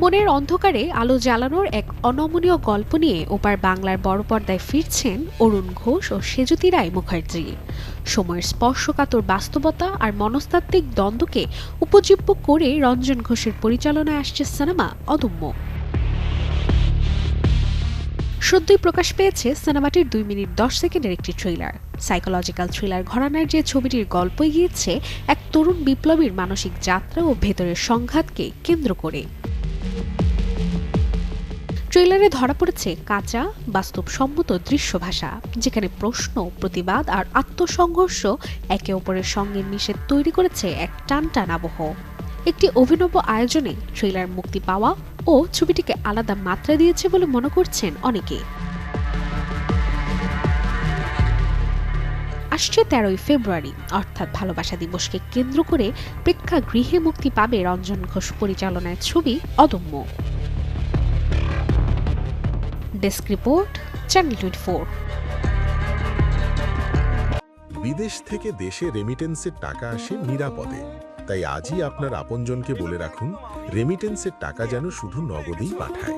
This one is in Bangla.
মনের অন্ধকারে আলো জ্বালানোর এক অনমনীয় গল্প নিয়ে ওপার বাংলার বড় পর্দায় ফিরছেন অরুণ ঘোষ ও সেজুতি রায় মুখার্জি। সময়ের স্পর্শকাতর বাস্তবতা আর মনস্তাত্ত্বিক দ্বন্দ্বকে উপজীব্য করে রঞ্জন ঘোষের পরিচালনায় আসছে সিনেমা অদম্য। সদ্যই প্রকাশ পেয়েছে সিনেমাটির 2 মিনিট 10 সেকেন্ডের একটি ট্রেলার। সাইকোলজিক্যাল থ্রিলার ঘরানার যে ছবিটির গল্প গিয়েছে এক তরুণ বিপ্লবীর মানসিক যাত্রা ও ভেতরের সংঘাতকে কেন্দ্র করে। ট্রেলারে ধরা পড়েছে কাঁচা বাস্তবসম্মত দৃশ্যভাষা, যেখানে প্রশ্ন, প্রতিবাদ আর আত্মসংঘর্ষ একে অপরের সঙ্গে মিশে তৈরি করেছে এক টানটান আবহ। একটি অভিনব আয়োজনে ট্রেলার মুক্তি পাওয়া ও ছবিটিকে আলাদা মাত্রা দিয়েছে বলে মনে করছেন অনেকে। আসছে 13ই ফেব্রুয়ারি অর্থাৎ ভালোবাসা দিবসকে কেন্দ্র করে প্রেক্ষাগৃহে মুক্তি পাবে রঞ্জন ঘোষ পরিচালনায় ছবি অদম্য। Desk report, channel 24। বিদেশ থেকে দেশে রেমিটেন্সের টাকা আসে নিরাপদে। তাই আজই আপনার আপনজনকে বলে রাখুন, রেমিটেন্সের টাকা যেন শুধু নগদেই পাঠায়।